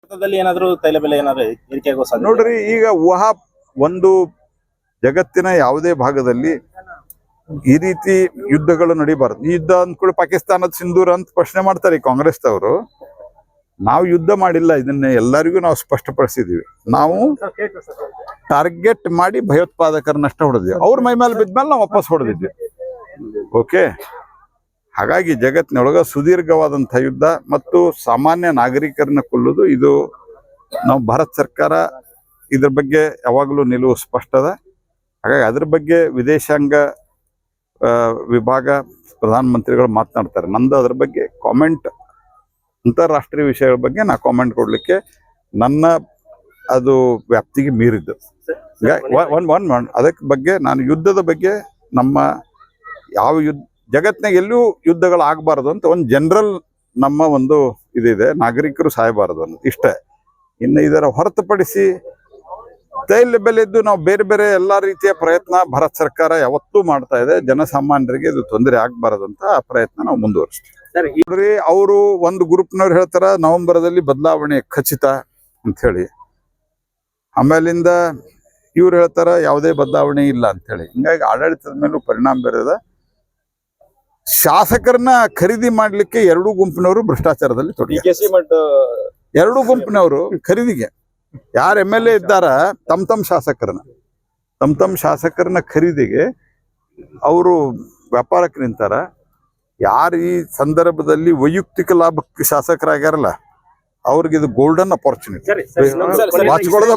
ಭಾರತದಲ್ಲಿ ಏನಾದ್ರು ತೈಲ ಬೆಲೆ ಏನಾದ್ರು ಏರಿಕೆ ಆಗೋ ಸಾಧ್ಯತೆ ನೋಡ್ರಿ, ಈಗ ಒಂದು ಜಗತ್ತಿನ ಯಾವುದೇ ಭಾಗದಲ್ಲಿ ಈ ರೀತಿ ಯುದ್ಧಗಳು ನಡೀಬಾರದು. ಈ ಯುದ್ಧ ಅಂದ್ಕೊಳ್ಳಿ ಪಾಕಿಸ್ತಾನದ ಸಿಂಧೂರ ಅಂತ ಪ್ರಶ್ನೆ ಮಾಡ್ತಾರೆ ಈ ಕಾಂಗ್ರೆಸ್ದವರು. ನಾವು ಯುದ್ಧ ಮಾಡಿಲ್ಲ, ಇದನ್ನ ಎಲ್ಲರಿಗೂ ನಾವು ಸ್ಪಷ್ಟಪಡಿಸಿದೀವಿ. ನಾವು ಟಾರ್ಗೆಟ್ ಮಾಡಿ ಭಯೋತ್ಪಾದಕರನ್ನಷ್ಟ ಹೊಡೆದ್ವಿ. ಅವ್ರ ಮೈ ಮೇಲೆ ಬಿದ್ಮೇಲೆ ನಾವು ವಾಪಸ್ ಹೊಡೆದಿದ್ವಿ. ಓಕೆ, ಹಾಗಾಗಿ ಜಗತ್ತಿನೊಳಗ ಸುದೀರ್ಘವಾದಂಥ ಯುದ್ಧ ಮತ್ತು ಸಾಮಾನ್ಯ ನಾಗರಿಕರನ್ನ ಕೊಲ್ಲುವುದು, ಇದು ನಾವು ಭಾರತ ಸರ್ಕಾರ ಇದ್ರ ಬಗ್ಗೆ ಯಾವಾಗಲೂ ನಿಲುವು ಸ್ಪಷ್ಟದ. ಹಾಗಾಗಿ ಅದ್ರ ಬಗ್ಗೆ ವಿದೇಶಾಂಗ ವಿಭಾಗ ಪ್ರಧಾನಮಂತ್ರಿಗಳು ಮಾತನಾಡ್ತಾರೆ. ನಂದು ಅದ್ರ ಬಗ್ಗೆ ಕಾಮೆಂಟ್, ಅಂತಾರಾಷ್ಟ್ರೀಯ ವಿಷಯಗಳ ಬಗ್ಗೆ ನಾ ಕಾಮೆಂಟ್ ಕೊಡ್ಲಿಕ್ಕೆ ನನ್ನ ಅದು ವ್ಯಾಪ್ತಿಗೆ ಮೀರಿದ್ದು. ಅದಕ್ಕೆ ಬಗ್ಗೆ ನಾನು ಯುದ್ಧದ ಬಗ್ಗೆ ನಮ್ಮ ಯಾವ ಜಗತ್ತಿನಾಗ ಎಲ್ಲೂ ಯುದ್ಧಗಳು ಆಗಬಾರ್ದು ಅಂತ ಒಂದು ಜನರಲ್ ನಮ್ಮ ಒಂದು ಇದಿದೆ, ನಾಗರಿಕರು ಸಾಯಬಾರದು ಅನ್ನೋದು ಇಷ್ಟೇ. ಇನ್ನು ಇದರ ಹೊರತುಪಡಿಸಿ ತೈಲ ಬೆಲೆದ್ದು ನಾವು ಬೇರೆ ಬೇರೆ ಎಲ್ಲಾ ರೀತಿಯ ಪ್ರಯತ್ನ ಭಾರತ ಸರ್ಕಾರ ಯಾವತ್ತೂ ಮಾಡ್ತಾ ಇದೆ. ಜನಸಾಮಾನ್ಯರಿಗೆ ಇದು ತೊಂದರೆ ಆಗ್ಬಾರದು ಅಂತ ಆ ಪ್ರಯತ್ನ ನಾವು ಮುಂದುವರಿಸ್ತೀವಿ. ಅವರು ಒಂದು ಗ್ರೂಪ್ನವ್ರು ಹೇಳ್ತಾರ ನವೆಂಬರ್ದಲ್ಲಿ ಬದಲಾವಣೆ ಖಚಿತ ಅಂತ ಹೇಳಿ, ಆಮೇಲಿಂದ ಇವ್ರು ಹೇಳ್ತಾರ ಯಾವುದೇ ಬದಲಾವಣೆ ಇಲ್ಲ ಅಂತ ಹೇಳಿ. ಹಿಂಗಾಗಿ ಆಡಳಿತದ ಮೇಲೂ ಪರಿಣಾಮ ಬೀರದ. ಶಾಸಕರನ್ನ ಖರೀದಿ ಮಾಡ್ಲಿಕ್ಕೆ ಎರಡೂ ಗುಂಪಿನವರು ಭ್ರಷ್ಟಾಚಾರದಲ್ಲಿ ತೊಡಗಿ, ಎರಡೂ ಗುಂಪಿನವರು ಖರೀದಿಗೆ ಯಾರು MLA ಇದ್ದಾರ ತಮ್ಮ ಶಾಸಕರನ್ನ ಖರೀದಿಗೆ ಅವರು ವ್ಯಾಪಾರಕ್ಕೆ ನಿಂತಾರ. ಯಾರು ಈ ಸಂದರ್ಭದಲ್ಲಿ ವೈಯಕ್ತಿಕ ಲಾಭಕ್ಕೆ ಶಾಸಕರಾಗ್ಯಾರಲ್ಲ, ಅವ್ರಿಗೆ ಇದು ಗೋಲ್ಡನ್ ಅಪರ್ಚುನಿಟಿ. ಬಾಚಿಕೊಳ್ಳೋದ